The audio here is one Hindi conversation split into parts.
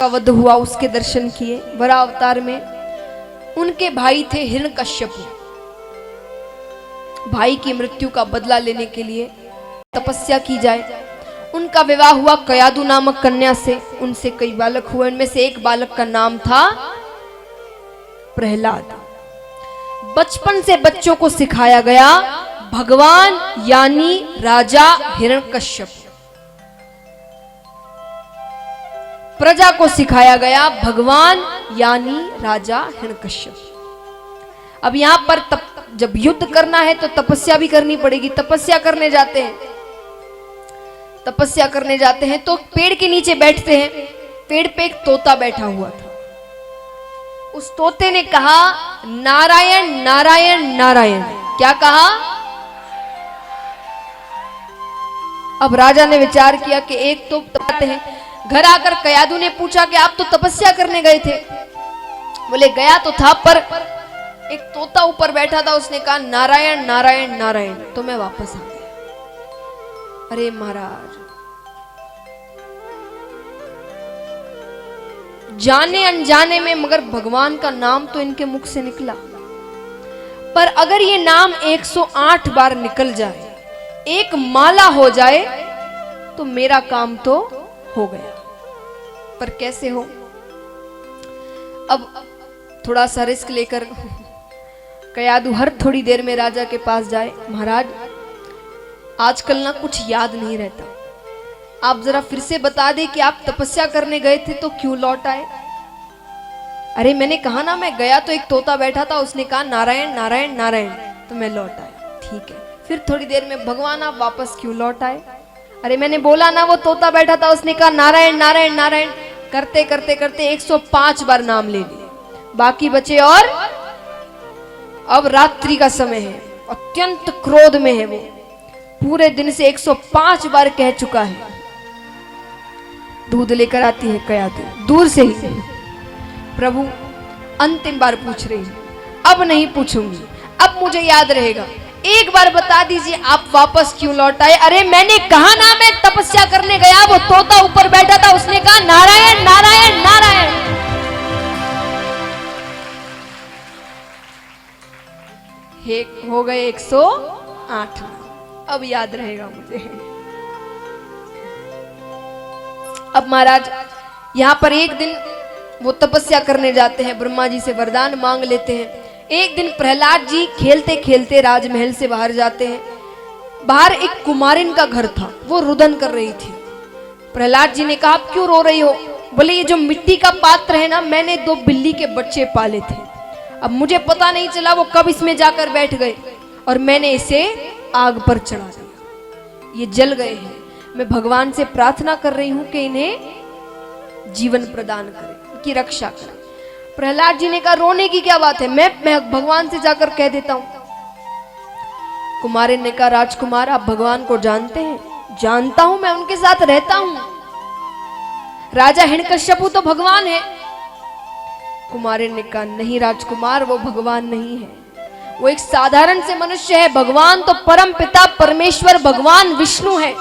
का वध हुआ, उसके दर्शन किए। वरा अवतार में उनके भाई थे हिरण्यकश्यप। भाई की मृत्यु का बदला लेने के लिए तपस्या की जाए। उनका विवाह हुआ कयादु नामक कन्या से। उनसे कई बालक हुए, उनमें से एक बालक का नाम था प्रहलाद। बचपन से बच्चों को सिखाया गया भगवान यानी राजा हिरण्यकश्यप। प्रजा को सिखाया गया भगवान यानी राजा हिरण्यकश्यप। अब यहां पर जब युद्ध करना है तो तपस्या भी करनी पड़ेगी। तपस्या करने जाते हैं तो पेड़ के नीचे बैठते हैं। पेड़ पे एक तोता बैठा हुआ था। उस तोते ने कहा नारायण नारायण नारायण। क्या कहा? अब राजा ने विचार किया कि एक तो बताते हैं। घर आकर कयादु ने पूछा कि आप तो तपस्या करने गए थे। बोले गया तो था, पर एक तोता ऊपर बैठा था, उसने कहा नारायण नारायण नारायण, तो मैं वापस आ गया। अरे महाराज, जाने अनजाने में मगर भगवान का नाम तो इनके मुख से निकला। पर अगर ये नाम 108 बार निकल जाए, एक माला हो जाए, तो मेरा काम तो हो गया। पर कैसे हो? अब थोड़ा सा रिस्क लेकर कयादु हर थोड़ी देर में राजा के पास जाए। महाराज, आजकल ना कुछ याद नहीं रहता, आप जरा फिर से बता दे कि आप तपस्या करने गए थे तो क्यों लौट आए? अरे मैंने कहा ना, मैं गया तो एक तोता बैठा था, उसने कहा नारायण नारायण नारायण, तो मैं लौट आया। ठीक है, फिर थोड़ी देर में भगवान आप वापस क्यों लौट आए? अरे मैंने बोला ना, वो तोता बैठा था, उसने कहा नारायण नारायण नारायण। करते करते करते 105 बार नाम ले लिए, बाकी बचे। और अब रात्रि का समय है, अत्यंत क्रोध में है वो, पूरे दिन से 105 बार कह चुका है। दूध लेकर आती है कयादु दूर से ही। प्रभु अंतिम बार पूछ रही है, अब नहीं पूछूंगी, अब मुझे याद रहेगा, एक बार बता दीजिए आप वापस क्यों लौट आए? अरे मैंने कहा ना, मैं तपस्या करने गया, वो तोता ऊपर बैठा था, उसने कहा नारायण नारायण नारायण। हो गए 108। अब याद रहेगा मुझे। अब महाराज यहां पर एक दिन वो तपस्या करने जाते हैं, ब्रह्मा जी से वरदान मांग लेते हैं। एक दिन प्रहलाद जी खेलते खेलते राजमहल से बाहर जाते हैं। बाहर एक कुमारिन का घर था, वो रुदन कर रही थी। प्रहलाद जी ने कहा आप क्यों रो रही हो? बोले ये जो मिट्टी का पात्र है ना, मैंने 2 बिल्ली के बच्चे पाले थे, अब मुझे पता नहीं चला वो कब इसमें जाकर बैठ गए, और मैंने इसे आग पर चढ़ा दिया, ये जल गए हैं। मैं भगवान से प्रार्थना कर रही हूं कि इन्हें जीवन प्रदान करे, इनकी रक्षा करे। प्रहलाद जी ने कहा रोने की क्या बात है, मैं भगवान से जाकर कह देता हूं। कुमारिन ने कहा राजकुमार, आप भगवान को जानते हैं? जानता हूं, मैं उनके साथ रहता हूं। राजा हिरण्यकश्यप तो भगवान है। कुमारिन ने कहा नहीं राजकुमार, वो भगवान नहीं है, वो एक साधारण से मनुष्य है। भगवान तो परम पिता परमेश्वर भगवान विष्णु है।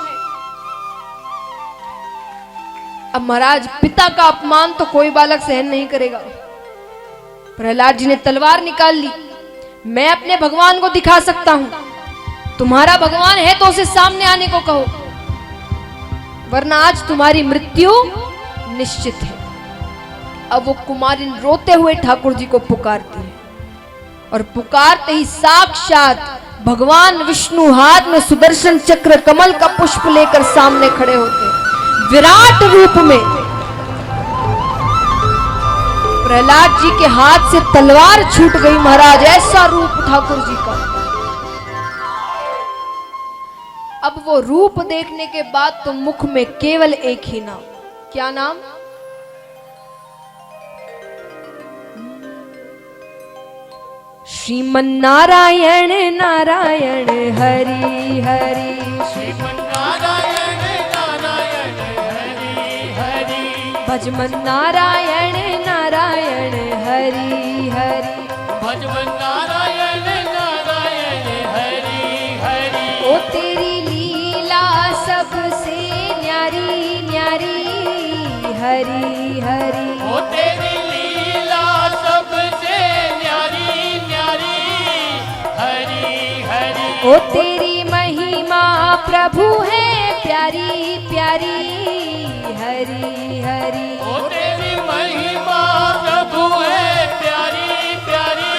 अब महाराज, पिता का अपमान तो कोई बालक सहन नहीं करेगा। प्रहलाद जी ने तलवार निकाल ली। मैं अपने भगवान को दिखा सकता हूं, तुम्हारा भगवान है तो उसे सामने आने को कहो, वरना आज तुम्हारी मृत्यु निश्चित है। अब वो कुमारिन रोते हुए ठाकुर जी को पुकारती है, और पुकारते ही साक्षात भगवान विष्णु हाथ में सुदर्शन चक्र कमल का पुष्प लेकर सामने खड़े होते हैं, विराट रूप में। प्रहलाद जी के हाथ से तलवार छूट गई महाराज, ऐसा रूप ठाकुर जी का। अब वो रूप देखने के बाद तो मुख में केवल एक ही नाम। क्या नाम? श्रीमन नारायण नारायण हरि हरि। श्रीमन नारायण नारायण हरि हरि। भजमन नारायण नारायण हरि हरि। भजमन नारायण नारायण हरि हरि। ओ तेरी लीला सबसे न्यारी न्यारी हरी हरी। ओ तेरी लीला सबसे न्यारी न्यारी, हरी हरी। ओ तेरी महिमा प्रभु है प्यारी प्यारी, हरी हरी। ओ तेरी महिमा प्रभु है प्यारी प्यारी,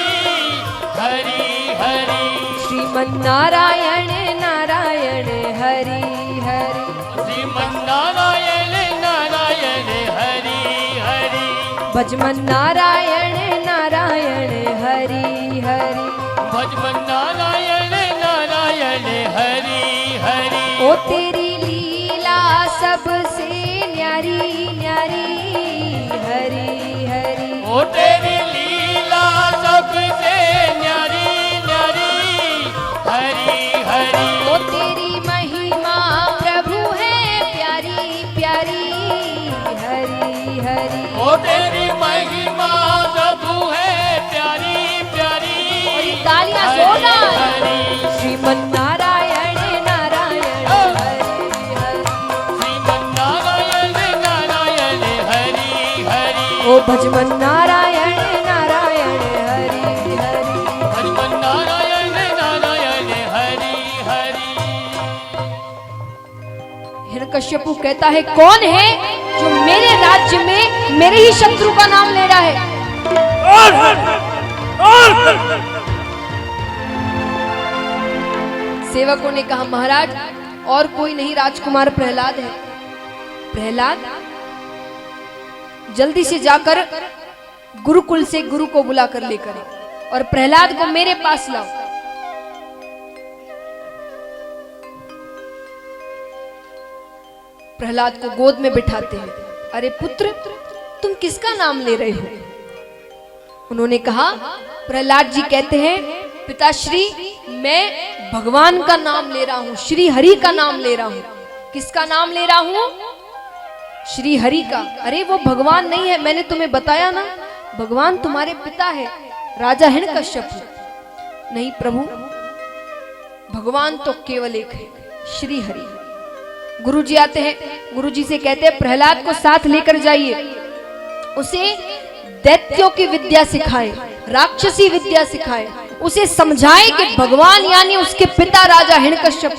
हरी हरी। श्रीमन नारायण नारायण हरि हरि, श्रीमन नारायण नारायण हरि हरि। भजमन नारायण नारायण हरि हरि, भजमन नारायण नारायण हरि हरि। ओ तेरी लीला सबसे न्यारी न्यारी, हरि हरि। ओ तेरी लीला सबसे न्यारी न्यारी, हरि हरि। ओ तेरी महिमा प्रभु है प्यारी प्यारी, हरि हरि। ओ तेरी महिमा प्रभु है प्यारी प्यारी, और ये तालियां जोरदार। हरि। श्रीमन नारायण नारायण हरि हरि, श्रीमन नारायण नारायण हरि हरि। ओ भजमन नारायण नारायण हरि हरि। भजमन नारायण नारायण हरि हरि। हिरण्यकश्यपु कहता है कौन है जो मेरे राज्य में मेरे ही शत्रु का नाम ले रहा है? सेवकों ने कहा महाराज और कोई नहीं, राजकुमार प्रहलाद है। प्रहलाद जल्दी से जाकर गुरुकुल से गुरु को बुलाकर लेकर आओ और प्रहलाद को मेरे पास लाओ। प्रहलाद को गोद में बिठाते हैं। अरे पुत्र, तुम किसका नाम ले रहे हो? उन्होंने कहा, प्रहलाद जी कहते हैं पिताश्री, मैं भगवान का नाम ले रहा हूं, श्री हरि का नाम ले रहा हूं। किसका नाम ले रहा हूं? श्री हरि का। अरे वो भगवान नहीं है, मैंने तुम्हें बताया ना, भगवान तुम्हारे पिता है, राजा हिरण्यकश्यप। नहीं प्रभु, भगवान तो केवल एक है, श्री हरि। गुरुजी आते हैं, गुरुजी से कहते हैं प्रहलाद को साथ लेकर जाइए, उसे दैत्यों की विद्या सिखाए, राक्षसी विद्या सिखाए, उसे समझाए कि भगवान यानी उसके पिता राजा हिरण्यकश्यप।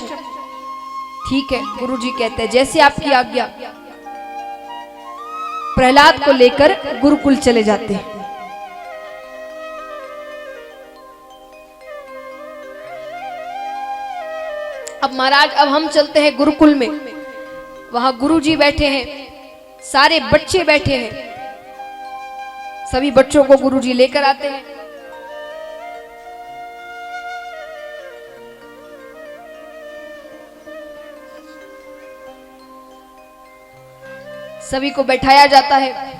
ठीक है, गुरुजी कहते हैं जैसे आपकी आज्ञा। प्रहलाद को लेकर गुरुकुल चले जाते हैं। अब महाराज, अब हम चलते हैं गुरुकुल में। वहां गुरुजी बैठे हैं, सारे बच्चे बैठे हैं। सभी बच्चों को गुरुजी लेकर आते हैं। सभी को बैठाया जाता है।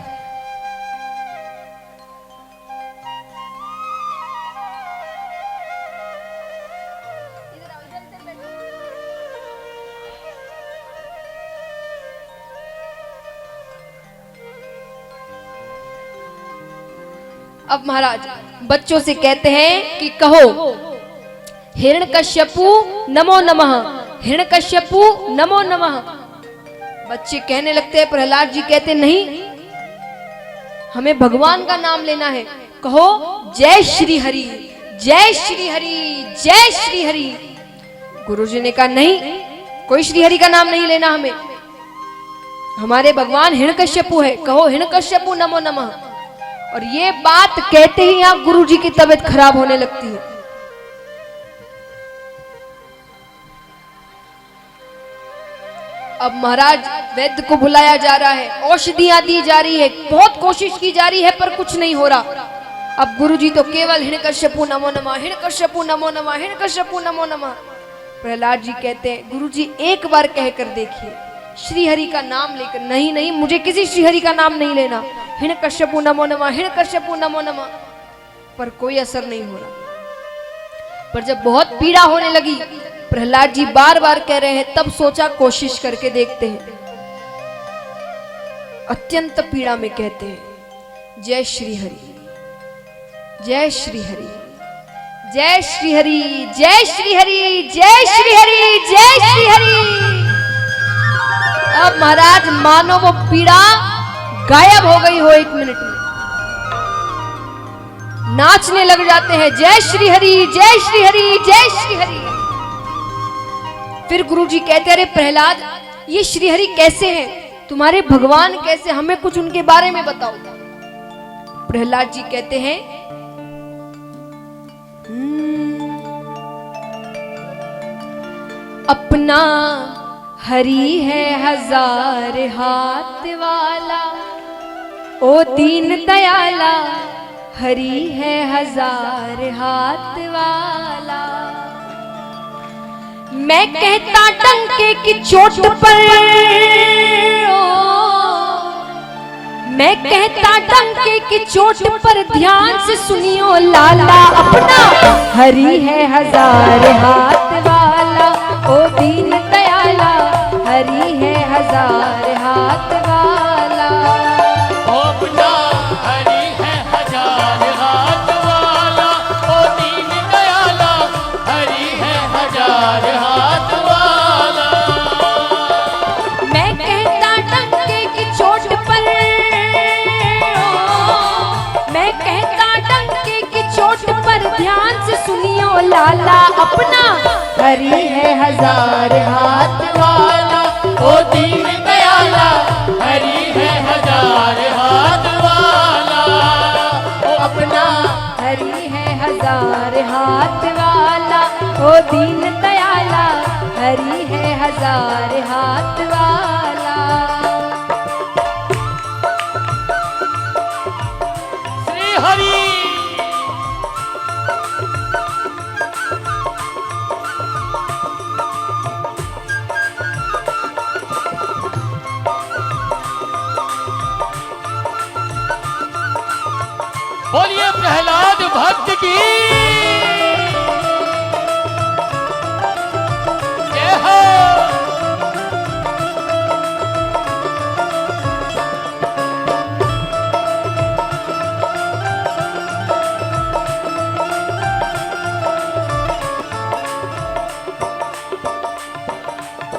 अब महाराज बच्चों से कहते हैं कि कहो हिरण्यकश्यपु नमो नमः, हिरण्यकश्यपु नमो नमः। बच्चे कहने लगते हैं, प्रहलाद जी कहते नहीं, हमें भगवान का नाम लेना है, कहो जय श्री हरि, जय श्री हरि, जय श्री हरि। गुरुजी ने कहा नहीं, कोई श्री हरि का नाम नहीं लेना हमें, हमारे भगवान हिरण्यकश्यपु है, कहो हिरण्यकश्यपु नमो नमः। और ये बात कहते ही यहां गुरुजी की तबीयत खराब होने लगती है। अब महाराज वैद्य को बुलाया जा रहा है, औषधियां दी जा रही है, बहुत कोशिश की जा रही है पर कुछ नहीं हो रहा। अब गुरुजी तो केवल हिरण्यकश्यपु नमो नमः, हिरण्यकश्यपु नमो नमः, हिरण्यकश्यपु नमो नमः। प्रहलाद जी कहते हैं गुरुजी एक बार कहकर देखिए, श्री हरि का नाम लेकर। नहीं नहीं, मुझे किसी श्री हरि का नाम नहीं लेना, हिरण्यकश्यपु नमो नमः, हिरण्यकश्यपु नमो नमः। पर कोई असर नहीं हो रहा। पर जब बहुत पीड़ा होने लगी, प्रहलाद जी बार बार कह रहे हैं, तब सोचा कोशिश करके देखते हैं। अत्यंत पीड़ा में कहते हैं जय श्री हरि, जय श्री हरि, जय श्री हरि, जय श्री हरि, जय श्री हरि, जय श्री हरि। अब महाराज मानो वो पीड़ा गायब हो गई हो 1 मिनट में, नाचने लग जाते हैं, जय श्री हरि जय श्री हरि जय श्री हरि। फिर गुरुजी कहते, अरे प्रहलाद, ये श्री हरि कैसे हैं, तुम्हारे भगवान कैसे, हमें कुछ उनके बारे में बताओ। प्रहलाद जी कहते हैं, अपना हरि है 1000 हाथ वाला, ओ दीन दयाला, हरि है 1000 हाथ वाला। मैं कहता डंके की चोट पर, मैं कहता डंके की चोट पर, ध्यान से सुनियो लाला, अपना हरि है 1000 हाथ वाला, ओ दीन दयाला, हरि है 1000 हाथ वाला। अपना हरि है 1000 हाथ वाला, ओ दीन दयाला, हरि है 1000 हाथ वाला। मैं कहता डंके की चोट पर, मैं कहता डंके की चोट पर, ध्यान से सुनियो लाला, अपना हरि है 1000 हाथ वाला, ओ दीन दयाला, हरि है 1000 हाथ वाला। ओ अपना हरि है 1000 हाथ वाला, ओ दीन दयाला, हरि है 1000 हाथ वाला। श्री हरि बोलिए प्रहलाद भक्त की जय हो।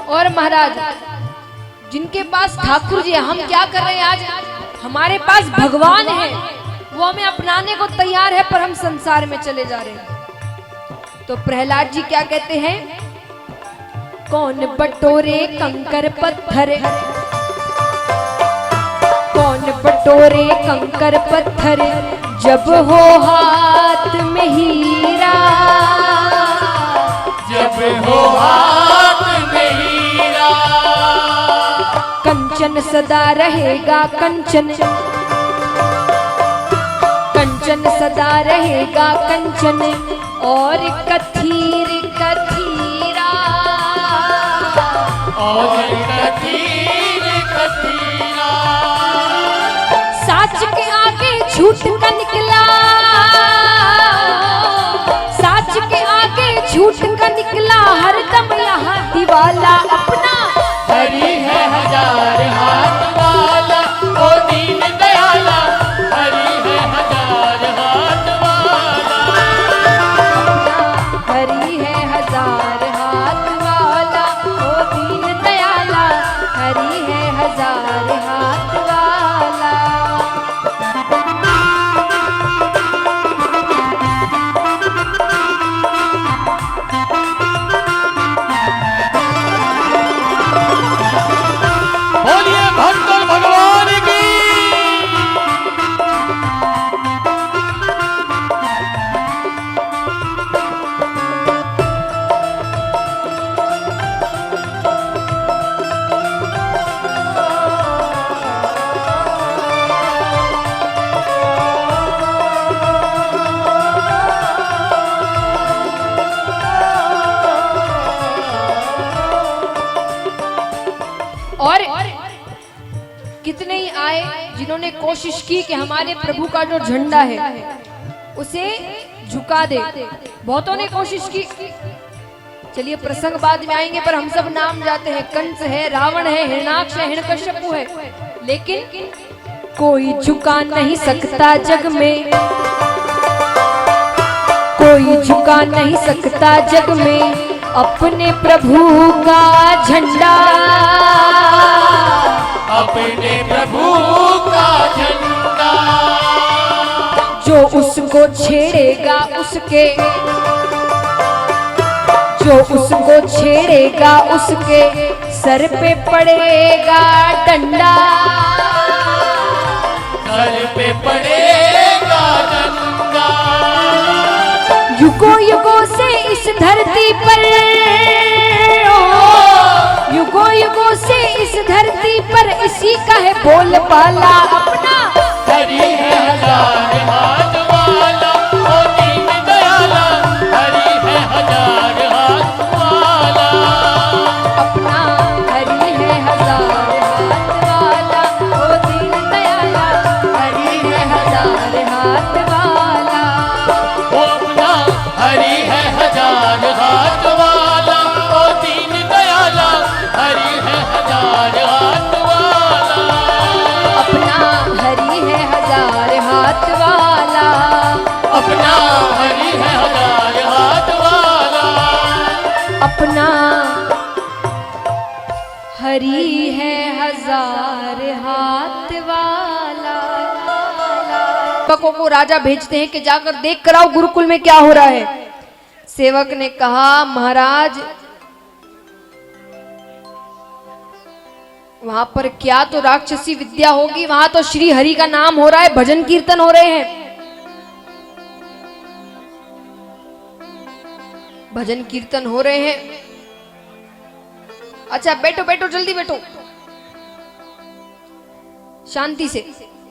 और महाराज, जिनके पास ठाकुर जी है, हम क्या कर रहे हैं आज, हमारे पास भगवान है, वो हमें अपनाने को तैयार है, पर हम संसार में चले जा रहे हैं। तो प्रहलाद जी क्या कहते हैं, कौन बटोरे कंकर पत्थर, कौन बटोरे कंकर पत्थर, जब हो हाथ में हीरा, जब हो हाथ में हीरा, कंचन सदा रहेगा कंचन, कंचन सदा रहेगा कंचन, और कथीर कथीरा, और कथीर कथीरा, साच के आगे झूठ का निकला, साच के आगे झूठ का निकला, हरदम यहाँ दीवाला, अपना हरि है 1000 हाथ वाला, ओ दीन दयाला, हरि है 1000 हाथ वाला। हरि है 1000 हाथ वाला, ओ दीन दयाला, हरि है 1000 हाथ वाला। बोलिए भक्त भगवान की और कितने ही आए जिन्होंने कोशिश की कि हमारे प्रभु का जो झंडा है उसे झुका दे, बहुतों ने कोशिश की। चलिए प्रसंग बाद में आएंगे, पर हम सब नाम जाते हैं, कंस है, रावण है, हिरणाक्ष है, हिरण्यकश्यपु है, लेकिन कोई झुका नहीं सकता जग में, कोई झुका नहीं सकता जग में अपने प्रभु का झंडा, अपने प्रभु का झंडा। जो उसको छेड़ेगा उसके, जो उसको छेड़ेगा उसके सर पे पड़ेगा डंडा। सर पे पड़ेगा डंडा। युगों युगों से इस धरती पर, युगों युगों से इस धरती पर इसी का है बोलबाला। अपना हरि है हजार हाथ वाला, ओ दीन दयाला, हरि है हजार हाथ वाला। अपना हरि है हजार हाथ वाला, ओ दीन दयाला, हरि है हजार हाथ वाला। वो अपना हरि है हजार हाथ वाला, ओ दीन दयाला, हरि है हजार हाथ वाला। अपना हरि है हजार हाथ वाला, अपना हरि है हजार हाथ वाला। अपना हरि है हजार हाथ वाला। सेवकों को राजा भेजते हैं कि जाकर देख कर आओ गुरुकुल में क्या हो रहा है। सेवक ने कहा महाराज वहां पर क्या तो राक्षसी विद्या होगी, वहां तो श्री हरि का नाम हो रहा है, भजन कीर्तन हो रहे हैं, भजन कीर्तन हो रहे हैं। अच्छा बैठो बैठो जल्दी बैठो शांति से।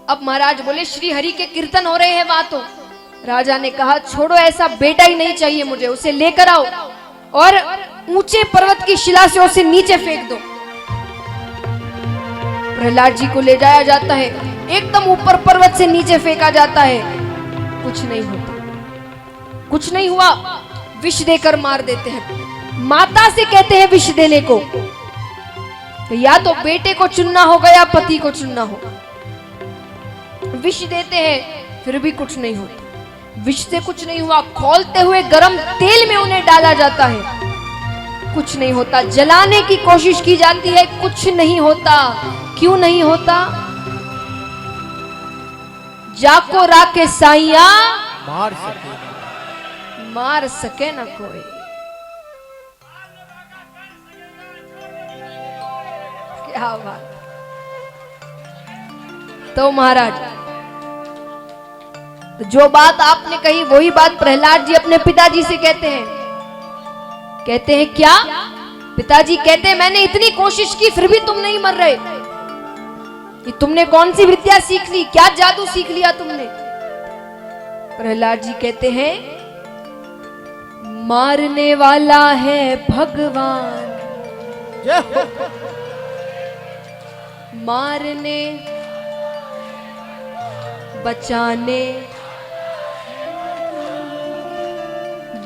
अब महाराज बोले श्री हरि के कीर्तन हो रहे हैं वहां तो। राजा ने कहा छोड़ो ऐसा बेटा ही नहीं चाहिए मुझे, उसे लेकर आओ और ऊंचे पर्वत की शिला से उसे नीचे फेंक दो। प्रहलाद जी को ले जाया जाता है, एकदम ऊपर पर्वत से नीचे फेंका जाता है, कुछ नहीं होता, कुछ नहीं हुआ, विष देकर मार देते हैं। माता से कहते हैं विष देने को, तो या तो बेटे को चुनना होगा या पति को चुनना होगा। विष देते हैं फिर भी कुछ नहीं होता, विष से कुछ नहीं हुआ। खौलते हुए गरम तेल में उन्हें डाला जाता है, कुछ नहीं होता। जलाने की कोशिश की जाती है, कुछ नहीं होता। क्यों नहीं होता? जाको राके साइया मार सके ना कोई। क्या बात। तो महाराज जो बात आपने कही वही बात प्रहलाद जी अपने पिताजी से कहते हैं। कहते हैं क्या? पिताजी कहते हैं मैंने इतनी कोशिश की फिर भी तुम नहीं मर रहे। कि तुमने कौन सी विद्या सीख ली, क्या जादू सीख लिया तुमने? प्रहलाद जी कहते हैं मारने वाला है भगवान, मारने बचाने,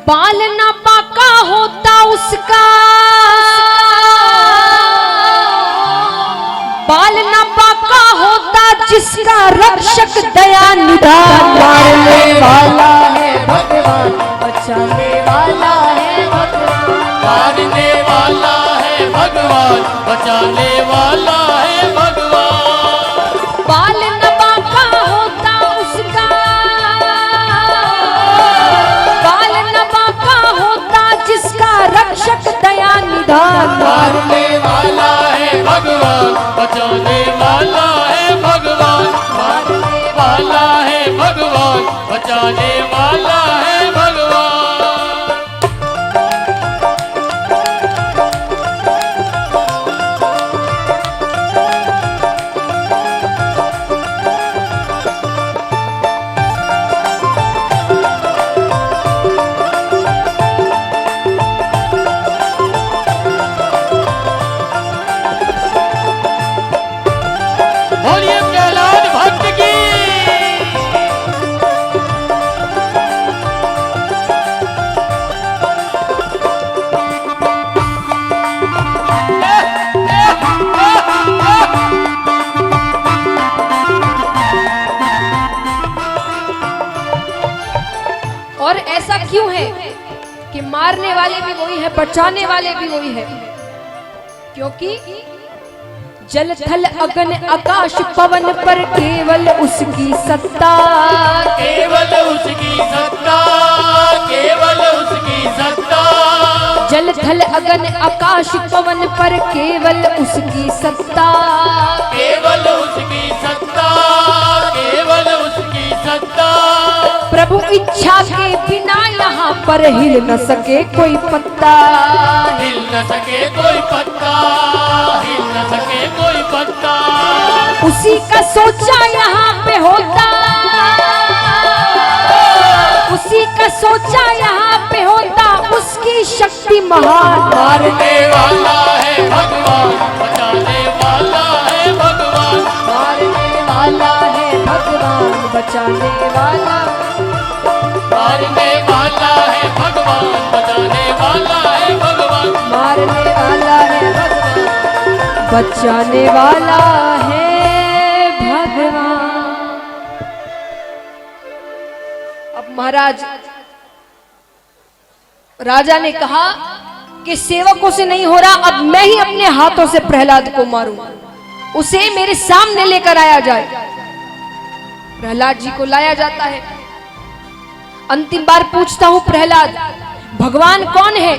बाल ना पाका होता उसका, बाल ना पाका होता जिसका रक्षक दया निधान। मारने वाला है भगवान, बचाने वाला है भगवान, मारने वाला है भगवान, बचाने वाला है भगवान। बाल न बाका होता उसका, बाल न बाका होता जिसका रक्षक दया निधान। मारने वाला है भगवान, बचाने वाला है भगवान, मारने वाला है भगवान, बचाने वाला है भगवान। बोलिए प्रहलाद भक्त की। और ऐसा क्यों है कि मारने वाले भी वही है, बचाने वाले भी वही है? क्योंकि जल थल अगन आकाश पवन पर केवल उसकी सत्ता, केवल उसकी सत्ता, केवल उसकी सत्ता। जल थल अगन आकाश पवन पर केवल उसकी सत्ता, केवल उसकी सत्ता, केवल उसकी सत्ता। प्रभु इच्छा के बिना यहाँ पर हिल न सके कोई पत्ता, हिल न सके कोई पत्ता, हिल न सके कोई पत्ता। उसी का सोचा यहाँ पे होता, उसी का सोचा यहाँ पे होता, उसकी शक्ति महान। मारने वाला है भगवान, बचाने वाला है भगवान, मारने वाला है भगवान, बचाने वाला, मारने वाला है भगवान, बचाने वाला है भगवान, मारने वाला है भगवान, बचाने वाला है भगवान। अब महाराज राजा ने कहा कि सेवकों से नहीं हो रहा, अब मैं ही अपने हाथों से प्रहलाद को मारूं, उसे मेरे सामने लेकर आया जाए। प्रहलाद जी को लाया जाता है। अंतिम बार पूछता हूं प्रहलाद, भगवान कौन है?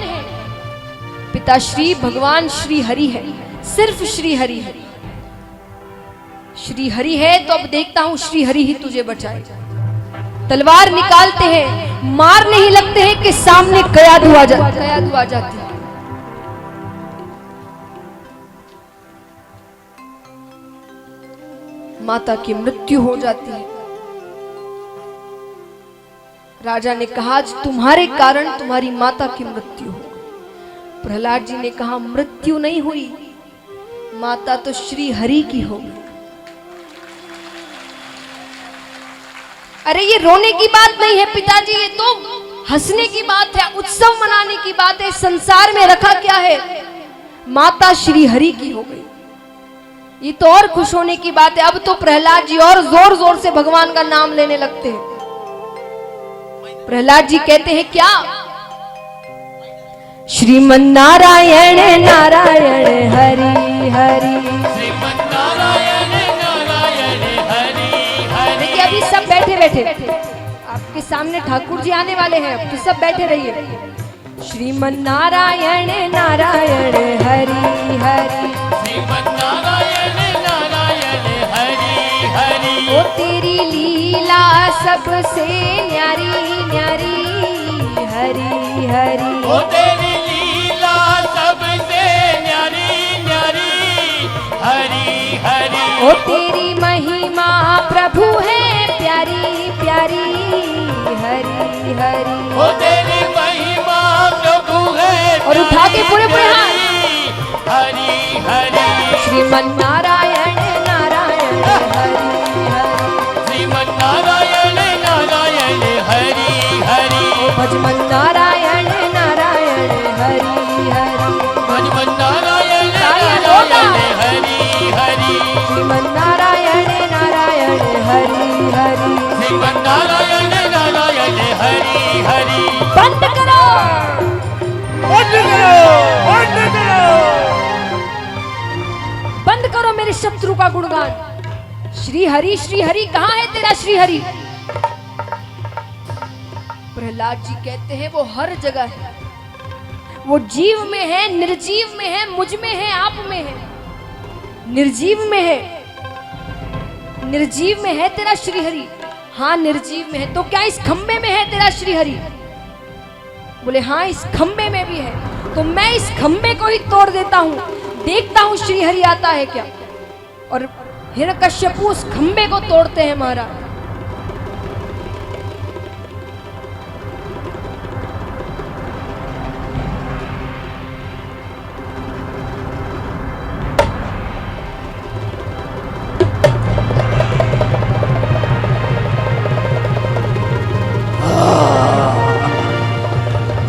पिताश्री भगवान श्री हरि है, सिर्फ श्री हरि है। श्री हरि है तो अब देखता हूं श्री हरि ही तुझे बचाए। तलवार निकालते हैं, मार नहीं लगते हैं कि सामने कयादू आ जाती है। माता की मृत्यु हो जाती है। राजा ने कहा आज तुम्हारे कारण तुम्हारी माता की मृत्यु हो। प्रहलाद जी ने कहा मृत्यु नहीं हुई, माता तो श्री हरि की हो गई। अरे ये रोने की बात नहीं है पिताजी, ये तो हंसने की बात है, उत्सव मनाने की बात है। संसार में रखा क्या है? माता श्री हरि की हो गई, ये तो और खुश होने की बात है। अब तो प्रहलाद जी और जोर जोर से भगवान का नाम लेने लगते हैं। प्रहलाद जी कहते हैं क्या? श्रीमन नारायण नारायण हरि हरि, श्रीमन नारायण नारायण हरि हरि। देखिए अभी सब बैठे बैठे आपके सामने ठाकुर जी आने वाले हैं, अब तो सब बैठे रहिए। श्रीमन नारायण नारायण हरि हरि, श्रीमन नारायण नारायण हरि हरि। ओ तेरी लीला सबसे न्यारी न्यारी हरि हरि, ओ तेरी लीला सबसे न्यारी न्यारी हरि हरि। ओ तेरी महिमा प्रभु है प्यारी प्यारी हरि हरि। ओ तेरी महिमा प्रभु है और उठा के पूरे पूरे हाथ। हरि हरि। श्रीमन नारायण नारायण हरि हरि, श्रीमन नारायण नारायण हरि हरि। भजमन नारायण नारायण हरि हरि, भजमन नारायण नारायण हरि हरि। श्रीमन नारायण नारायण हरि हरि। श्रीमन नारायण नारायण हरि हरि। बंद करो, बंद करो, बंद करो। बंद करो मेरे शत्रु का गुणगान। श्री हरि कहाँ है तेरा श्री हरि? प्रहलाद जी कहते हैं वो हर जगह है, वो जीव में है, निर्जीव में है, मुझ में है, आप में है। निर्जीव में है, निर्जीव में है तेरा श्री हरि। हाँ निर्जीव में है, तो क्या इस खंबे में है तेरा श्री हरि? बोले हाँ इस खंबे में भी है, तो मैं इस खंबे को ही तोड़ देता हूँ, देखता हूँ श्री हरि आता है क्या। और हिरण्यकश्यपु उस खंबे को तोड़ते हैं महाराज।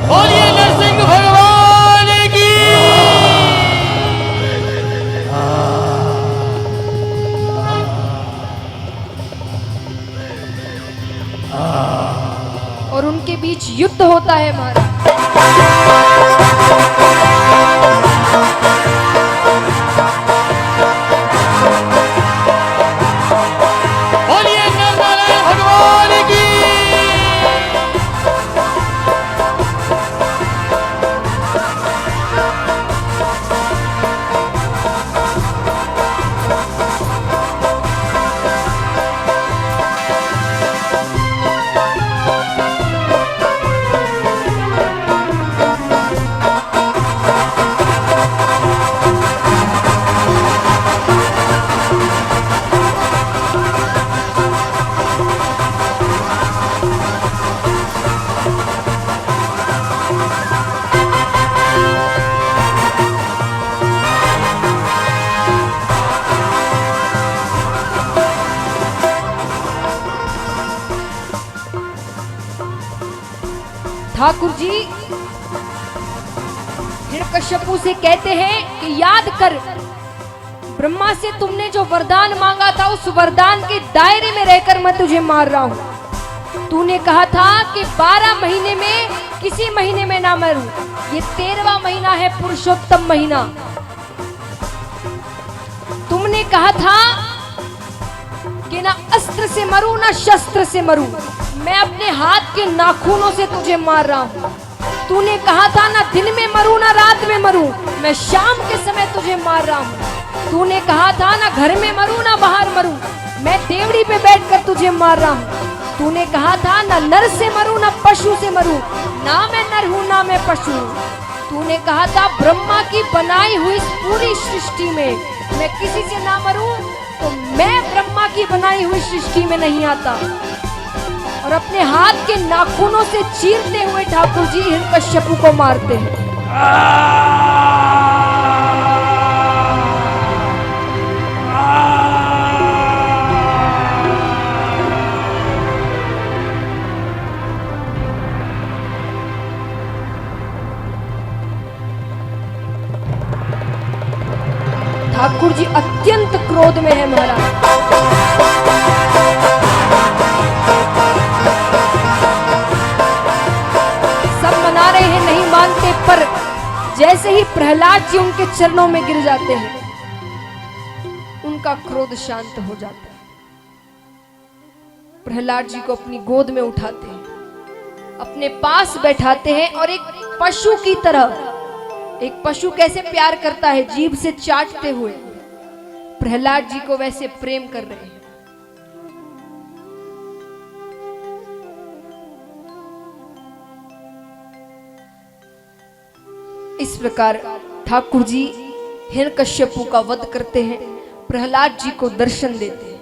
बोलिए नरसिंह भगवान की। और उनके बीच युद्ध होता है महाराज। ठाकुर जी हिरण्यकश्यपु से कहते हैं कि याद कर, ब्रह्मा से तुमने जो वरदान मांगा था उस वरदान के दायरे में रहकर मैं तुझे मार रहा हूं। तूने कहा था कि 12 महीने में किसी महीने में ना मरूं। ये 13वां महीना है, पुरुषोत्तम महीना। तुमने कहा था कि ना अस्त्र से मरूं ना शस्त्र से मरूं, मैं अपने हाथ के नाखूनों से तुझे मार रहा हूं। तूने कहा था ना दिन में मरूं ना रात में मरूं, मैं शाम के समय तुझे मार रहा हूं। तूने कहा था ना घर में मरूं ना बाहर मरूं, मैं देवड़ी पे बैठकर तुझे मार रहा हूं। तूने कहा था ना नर से मरूं ना पशु से मरूं, ना मैं नर हूं ना मैं पशु हूं। तूने कहा था ब्रह्मा की बनाई हुई इस पूरी सृष्टि में मैं किसी से ना मरूं, तो मैं ब्रह्मा की बनाई हुई सृष्टि में नहीं आता। और अपने हाथ के नाखूनों से चीरते हुए ठाकुर जी हिरण्यकश्यपु को मारते हैं। ठाकुर जी अत्यंत क्रोध में है महाराज। सब मना रहे हैं, नहीं मानते, पर जैसे ही प्रहलाद जी उनके चरणों में गिर जाते हैं उनका क्रोध शांत हो जाता है। प्रहलाद जी को अपनी गोद में उठाते हैं, अपने पास बैठाते हैं और एक पशु की तरह, एक पशु कैसे प्यार करता है जीभ से चाटते हुए, प्रहलाद जी को वैसे प्रेम कर रहे हैं। इस प्रकार ठाकुर जी हिरण्यकश्यपु का वध करते हैं, प्रहलाद जी को दर्शन देते हैं।